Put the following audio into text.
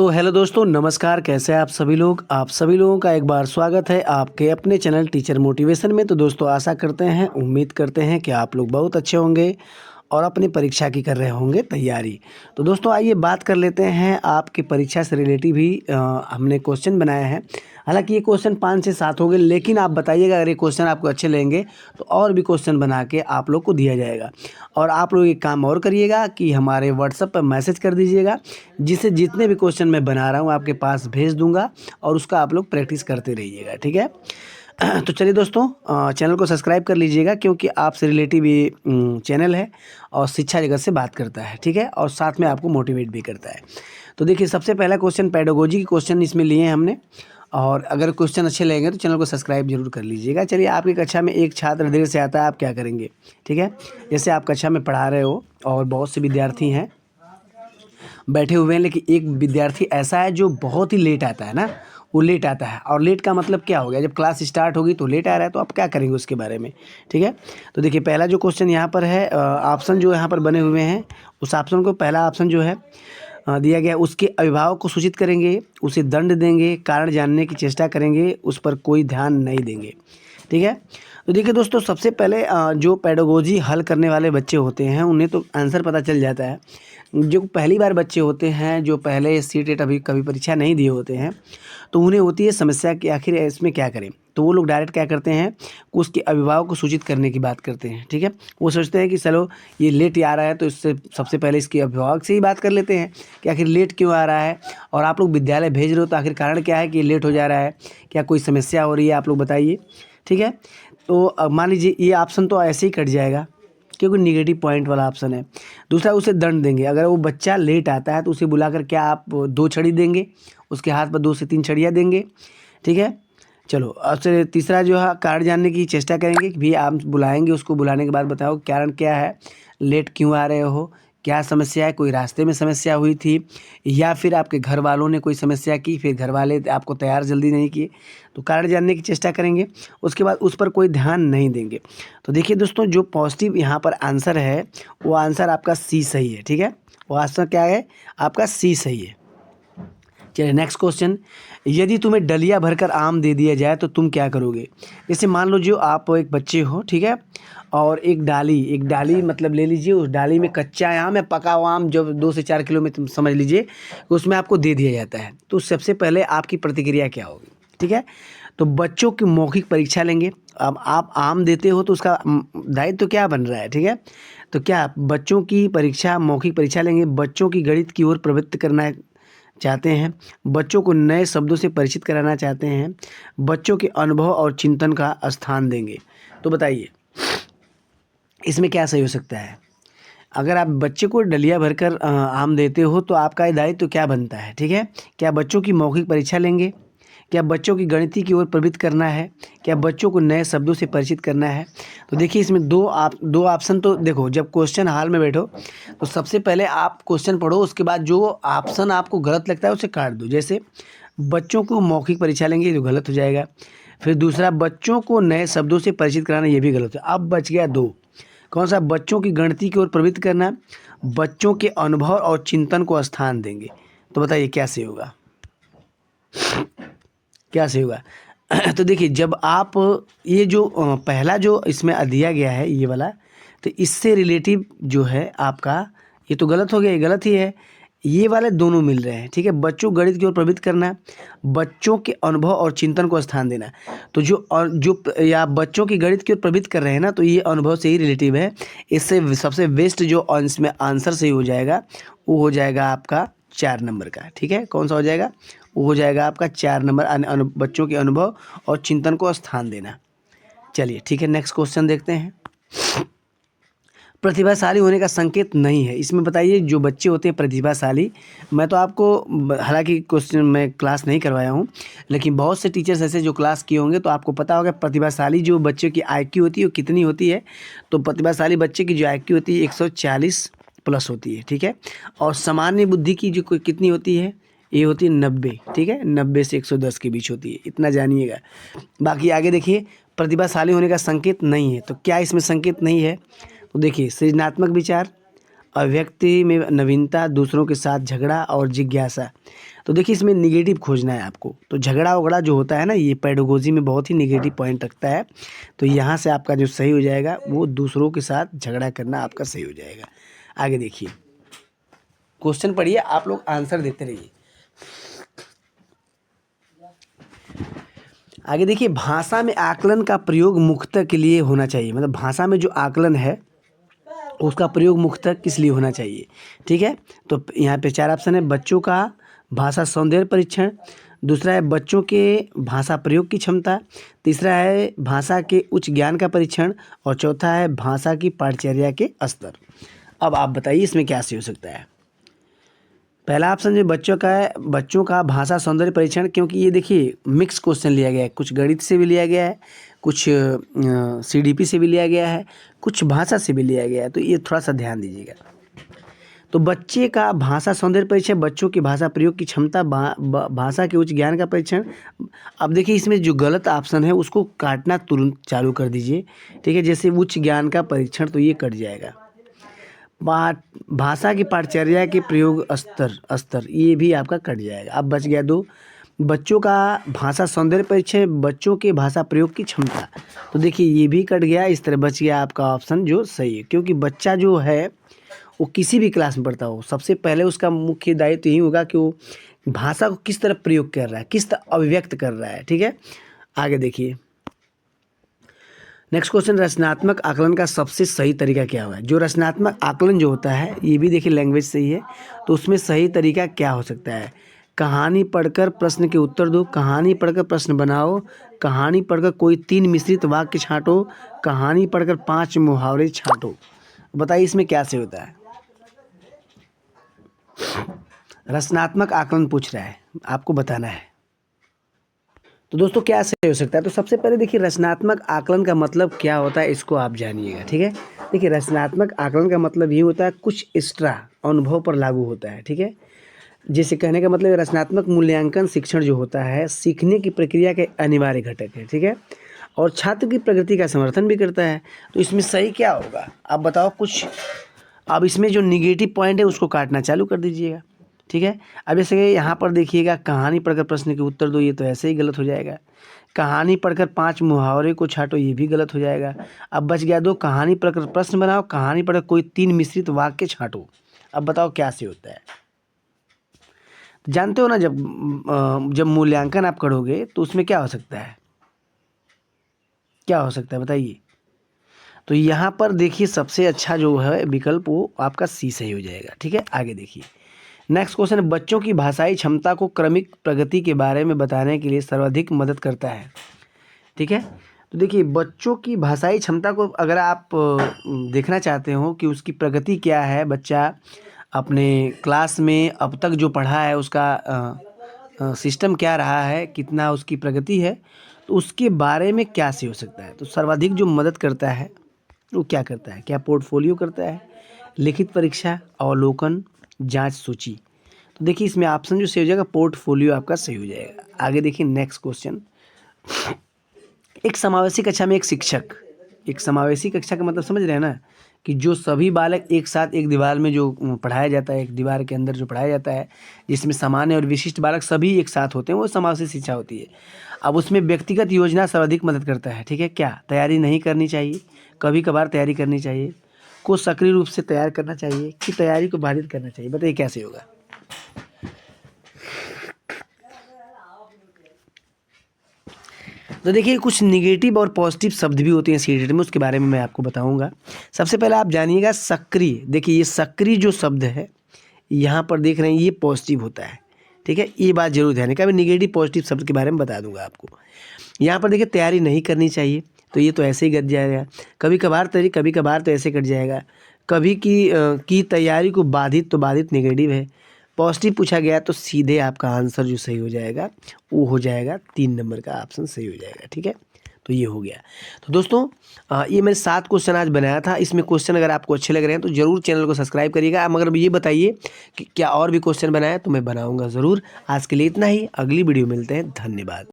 तो हेलो दोस्तों, नमस्कार। कैसे हैं आप सभी लोग? आप सभी लोगों का एक बार स्वागत है आपके अपने चैनल टीचर मोटिवेशन में। तो दोस्तों, आशा करते हैं, उम्मीद करते हैं कि आप लोग बहुत अच्छे होंगे और अपनी परीक्षा की कर रहे होंगे तैयारी। तो दोस्तों, आइए बात कर लेते हैं आपकी परीक्षा से रिलेटिव ही हमने क्वेश्चन बनाए हैं। हालांकि ये क्वेश्चन 5 से 7 हो गए, लेकिन आप बताइएगा अगर ये क्वेश्चन आपको अच्छे लेंगे तो और भी क्वेश्चन बना के आप लोग को दिया जाएगा। और आप लोग एक काम और करिएगा कि हमारे व्हाट्सएप पर मैसेज कर दीजिएगा, जिससे जितने भी क्वेश्चन मैं बना रहा हूँ आपके पास भेज दूंगा और उसका आप लोग प्रैक्टिस करते रहिएगा। ठीक है। तो चलिए दोस्तों, चैनल को सब्सक्राइब कर लीजिएगा, क्योंकि आपसे रिलेटिव ये चैनल है और शिक्षा जगत से बात करता है। ठीक है, और साथ में आपको मोटिवेट भी करता है। तो देखिए, सबसे पहला क्वेश्चन पेडागोजी के क्वेश्चन इसमें लिए हैं हमने। और अगर क्वेश्चन अच्छे लगेंगे तो चैनल को सब्सक्राइब जरूर कर लीजिएगा। चलिए, आपकी कक्षा में एक छात्र देर से आता है, आप क्या करेंगे? ठीक है, जैसे आप कक्षा में पढ़ा रहे हो और बहुत से विद्यार्थी हैं बैठे हुए हैं, लेकिन एक विद्यार्थी ऐसा है जो बहुत ही लेट आता है ना, वो लेट आता है। और लेट का मतलब क्या हो गया? जब क्लास स्टार्ट होगी तो लेट आ रहा है, तो आप क्या करेंगे उसके बारे में? ठीक है। तो देखिए, पहला जो क्वेश्चन यहाँ पर है, ऑप्शन जो यहाँ पर बने हुए हैं, उस ऑप्शन को पहला ऑप्शन जो है दिया गया, उसके अभिभावक को सूचित करेंगे, उसे दंड देंगे, कारण जानने की चेष्टा करेंगे, उस पर कोई ध्यान नहीं देंगे। ठीक है। तो देखिए दोस्तों, सबसे पहले जो पेडागोजी हल करने वाले बच्चे होते हैं उन्हें तो आंसर पता चल जाता है। जो पहली बार बच्चे होते हैं, जो पहले सीटेट अभी कभी परीक्षा नहीं दिए होते हैं, तो उन्हें होती है समस्या कि आखिर इसमें क्या करें। तो वो लोग डायरेक्ट क्या करते हैं, उसके अभिभावक को सूचित करने की बात करते हैं। ठीक है। वो सोचते हैं कि चलो ये लेट आ रहा है, तो इससे सबसे पहले इसके अभिभावक से ही बात कर लेते हैं कि आखिर लेट क्यों आ रहा है, और आप लोग विद्यालय भेज रहे हो तो आखिर कारण क्या है कि लेट हो जा रहा है, क्या कोई समस्या हो रही है, आप लोग बताइए। ठीक है। तो अब मान लीजिए ये ऑप्शन तो ऐसे ही कट जाएगा, क्योंकि निगेटिव पॉइंट वाला ऑप्शन है। दूसरा, उसे दंड देंगे। अगर वो बच्चा लेट आता है तो उसे बुलाकर क्या आप 2 छड़ी देंगे, उसके हाथ पर 2 से 3 छड़ियाँ देंगे। ठीक है। चलो, अब से तीसरा जो है, कारण जानने की चेष्टा करेंगे कि भी आप बुलाएंगे, उसको बुलाने के बाद बताओ कारण क्या है, लेट क्यों आ रहे हो, क्या समस्या है, कोई रास्ते में समस्या हुई थी, या फिर आपके घर वालों ने कोई समस्या की, फिर घर वाले आपको तैयार जल्दी नहीं किए। तो कारण जानने की चेष्टा करेंगे, उसके बाद उस पर कोई ध्यान नहीं देंगे। तो देखिए दोस्तों, जो पॉजिटिव यहाँ पर आंसर है वो आंसर आपका सी सही है। ठीक है, वो आंसर क्या है? आपका सी सही है। चलिए, नेक्स्ट क्वेश्चन, यदि तुम्हें डलिया भरकर आम दे दिया जाए तो तुम क्या करोगे? जैसे मान लो जो आप एक बच्चे हो, ठीक है, और एक डाली मतलब ले लीजिए, उस डाली में कच्चा आम है, पका हुआ आम जब 2 से 4 किलो में तुम समझ लीजिए, उसमें आपको दे दिया जाता है, तो सबसे पहले आपकी प्रतिक्रिया क्या होगी? ठीक है। तो बच्चों की मौखिक परीक्षा लेंगे। अब आप आम देते हो तो उसका दायित्व तो क्या बन रहा है? ठीक है। तो क्या बच्चों की परीक्षा, मौखिक परीक्षा लेंगे, बच्चों की गणित की ओर प्रवृत्त करना चाहते हैं, बच्चों को नए शब्दों से परिचित कराना चाहते हैं, बच्चों के अनुभव और चिंतन का स्थान देंगे। तो बताइए इसमें क्या सही हो सकता है? अगर आप बच्चे को डलिया भरकर आम देते हो तो आपका ये दायित्व तो क्या बनता है? ठीक है। क्या बच्चों की मौखिक परीक्षा लेंगे, क्या बच्चों की गणित की ओर प्रवृत्त करना है, क्या बच्चों को नए शब्दों से परिचित करना है? तो देखिए, इसमें दो ऑप्शन तो देखो, जब क्वेश्चन हाल में बैठो तो सबसे पहले आप क्वेश्चन पढ़ो, उसके बाद जो ऑप्शन आपको गलत लगता है उसे काट दो। जैसे बच्चों को मौखिक परीक्षा लेंगे, तो गलत हो जाएगा। फिर दूसरा, बच्चों को नए शब्दों से परिचित कराना, ये भी गलत है। अब बच गया 2, कौन सा? बच्चों की गणित की ओर प्रवृत्त करना, बच्चों के अनुभव और चिंतन को स्थान देंगे। तो बताइए क्या सही होगा? क्या सही होगा? तो देखिए, जब आप ये जो पहला जो इसमें दिया गया है ये वाला, तो इससे रिलेटिव जो है आपका, ये तो गलत हो गया, ये गलत ही है। ये वाले दोनों मिल रहे हैं। ठीक है। बच्चों गणित की ओर प्रवृत्त करना, बच्चों के अनुभव और चिंतन को स्थान देना। तो या बच्चों की गणित की ओर प्रवृत्त कर रहे हैं ना, तो ये अनुभव से ही रिलेटिव है। इससे सबसे बेस्ट जो इसमें आंसर सही हो जाएगा वो हो जाएगा आपका 4 नंबर का। ठीक है। कौन सा हो जाएगा? वो हो जाएगा आपका 4 नंबर, बच्चों के अनुभव और चिंतन को स्थान देना। चलिए ठीक है, नेक्स्ट क्वेश्चन देखते हैं। प्रतिभाशाली होने का संकेत नहीं है, इसमें बताइए जो बच्चे होते हैं प्रतिभाशाली, मैं तो आपको हालांकि क्वेश्चन मैं क्लास नहीं करवाया हूँ, लेकिन बहुत से टीचर्स ऐसे जो क्लास किए होंगे तो आपको पता होगा प्रतिभाशाली जो बच्चों की आईक्यू होती है वो कितनी होती है। तो प्रतिभाशाली बच्चे की जो आईक्यू होती है 140 प्लस होती है। ठीक है। और सामान्य बुद्धि की जो कितनी होती है, ये होती है 90। ठीक है, 90 से 110 के बीच होती है, इतना जानिएगा। बाकी आगे देखिए, प्रतिभाशाली होने का संकेत नहीं है, तो क्या इसमें संकेत नहीं है? तो देखिए, सृजनात्मक विचार, अभिव्यक्ति में नवीनता, दूसरों के साथ झगड़ा और जिज्ञासा। तो देखिए इसमें निगेटिव खोजना है आपको। तो झगड़ा वगड़ा जो होता है ना, ये पेडागोजी में बहुत ही निगेटिव पॉइंट रखता है। तो यहाँ से आपका जो सही हो जाएगा वो दूसरों के साथ झगड़ा करना आपका सही हो जाएगा। आगे देखिए, क्वेश्चन पढ़िए, आप लोग आंसर देते रहिए। आगे देखिए, भाषा में आकलन का प्रयोग मुख्यतः के लिए होना चाहिए। मतलब भाषा में जो आकलन है उसका प्रयोग मुख्यतः किस लिए होना चाहिए। ठीक है, तो यहाँ पे 4 ऑप्शन है। बच्चों का भाषा सौंदर्य परीक्षण, दूसरा है बच्चों के भाषा प्रयोग की क्षमता, तीसरा है भाषा के उच्च ज्ञान का परीक्षण, और चौथा है भाषा की पाठचर्या के स्तर। अब आप बताइए इसमें क्या सही हो सकता है। पहला ऑप्शन जो बच्चों का है, बच्चों का भाषा सौंदर्य परीक्षण, क्योंकि ये देखिए मिक्स क्वेश्चन लिया गया है, कुछ गणित से भी लिया गया है, कुछ सीडीपी से भी लिया गया है, कुछ भाषा से भी लिया गया है, तो ये थोड़ा सा ध्यान दीजिएगा। तो बच्चे का भाषा सौंदर्य परीक्षण, बच्चों की भाषा प्रयोग की क्षमता, भाषा के उच्च ज्ञान का परीक्षण। अब देखिए इसमें जो गलत ऑप्शन है उसको काटना तुरंत चालू कर दीजिए। ठीक है, जैसे उच्च ज्ञान का परीक्षण तो ये कट जाएगा। भाषा की पाठचर्या के प्रयोग स्तर ये भी आपका कट जाएगा। अब बच गया 2, बच्चों का भाषा सौंदर्य परीक्षण, बच्चों के भाषा प्रयोग की क्षमता। तो देखिए ये भी कट गया। इस तरह बच गया आपका ऑप्शन जो सही है, क्योंकि बच्चा जो है वो किसी भी क्लास में पढ़ता हो, सबसे पहले उसका मुख्य दायित्व यही होगा कि वो भाषा को किस तरह प्रयोग कर रहा है, किस तरह अभिव्यक्त कर रहा है। ठीक है, आगे देखिए नेक्स्ट क्वेश्चन, रचनात्मक आकलन का सबसे सही तरीका क्या होगा। जो रचनात्मक आकलन जो होता है ये भी देखिए लैंग्वेज से ही है, तो उसमें सही तरीका क्या हो सकता है। कहानी पढ़कर प्रश्न के उत्तर दो, कहानी पढ़कर प्रश्न बनाओ, कहानी पढ़कर कोई 3 मिश्रित वाक्य छांटो, कहानी पढ़कर 5 मुहावरे छांटो। बताइए इसमें क्या से होता है। रचनात्मक आकलन पूछ रहा है, आपको बताना है। तो दोस्तों क्या सही हो सकता है। तो सबसे पहले देखिए रचनात्मक आकलन का मतलब क्या होता है इसको आप जानिएगा। ठीक है, देखिए रचनात्मक आकलन का मतलब ये होता है कुछ एक्स्ट्रा अनुभव पर लागू होता है। ठीक है, जैसे कहने का मतलब रचनात्मक मूल्यांकन शिक्षण जो होता है सीखने की प्रक्रिया के अनिवार्य घटक है। ठीक है, और छात्र की प्रगति का समर्थन भी करता है। तो इसमें सही क्या होगा आप बताओ कुछ। अब इसमें जो निगेटिव पॉइंट है उसको काटना चालू कर दीजिएगा। ठीक है, अब जैसे यहाँ पर देखिएगा कहानी पढ़कर प्रश्न के उत्तर दो, ये तो ऐसे ही गलत हो जाएगा। कहानी पढ़कर 5 मुहावरे को छांटो, ये भी गलत हो जाएगा। अब बच गया 2, कहानी पढ़कर प्रश्न बनाओ, कहानी पढ़कर कोई 3 मिश्रित वाक्य छांटो। अब बताओ क्या से होता है। जानते हो ना जब मूल्यांकन आप करोगे तो उसमें क्या हो सकता है, क्या हो सकता है बताइए। तो यहाँ पर देखिए सबसे अच्छा जो है विकल्प वो आपका सी सही हो जाएगा। ठीक है, आगे देखिए नेक्स्ट क्वेश्चन, बच्चों की भाषाई क्षमता को क्रमिक प्रगति के बारे में बताने के लिए सर्वाधिक मदद करता है। ठीक है, तो देखिए बच्चों की भाषाई क्षमता को अगर आप देखना चाहते हो कि उसकी प्रगति क्या है, बच्चा अपने क्लास में अब तक जो पढ़ा है उसका सिस्टम क्या रहा है, कितना उसकी प्रगति है, तो उसके बारे में क्या से हो सकता है। तो सर्वाधिक जो मदद करता है वो क्या करता है, क्या पोर्टफोलियो करता है, लिखित परीक्षा, अवलोकन, जांच सूची। तो देखिए इसमें ऑप्शन जो सही हो जाएगा पोर्टफोलियो आपका सही हो जाएगा। आगे देखिए नेक्स्ट क्वेश्चन, एक समावेशी कक्षा में एक शिक्षक, एक समावेशी कक्षा का मतलब समझ रहे हैं ना कि जो सभी बालक एक साथ एक दीवार में जो पढ़ाया जाता है, एक दीवार के अंदर जो पढ़ाया जाता है जिसमें सामान्य और विशिष्ट बालक सभी एक साथ होते हैं, वो समावेशी शिक्षा होती है। अब उसमें व्यक्तिगत योजना सर्वाधिक मदद करता है। ठीक है, क्या तैयारी नहीं करनी चाहिए, कभी कभार तैयारी करनी चाहिए, को सक्रिय रूप से तैयार करना चाहिए, कि तैयारी को बाधित करना चाहिए। बताइए कैसे होगा। तो देखिए कुछ निगेटिव और पॉजिटिव शब्द भी होते हैं सीटेट में, उसके बारे में मैं आपको बताऊंगा। सबसे पहले आप जानिएगा सक्रिय। देखिए ये सक्रिय जो शब्द है यहाँ पर देख रहे हैं ये पॉजिटिव होता है। ठीक है, ये बात जरूर ध्यान रखिएगा। मैं निगेटिव पॉजिटिव शब्द के बारे में बता दूंगा आपको। यहाँ पर देखिए तैयारी नहीं करनी चाहिए, तो ये तो ऐसे ही कट जाएगा। कभी कभार तैयारी, कभी कभार तो ऐसे कट जाएगा। कभी की तैयारी को बाधित, तो बाधित निगेटिव है। पॉजिटिव पूछा गया तो सीधे आपका आंसर जो सही हो जाएगा वो हो जाएगा 3 नंबर का ऑप्शन सही हो जाएगा। ठीक है, तो ये हो गया। तो दोस्तों ये मैंने 7 क्वेश्चन आज बनाया था। इसमें क्वेश्चन अगर आपको अच्छे लग रहे हैं तो ज़रूर चैनल को सब्सक्राइब करिएगा। मगर ये बताइए कि क्या और भी क्वेश्चन बनाए तो मैं बनाऊंगा ज़रूर। आज के लिए इतना ही, अगली वीडियो मिलते हैं। धन्यवाद।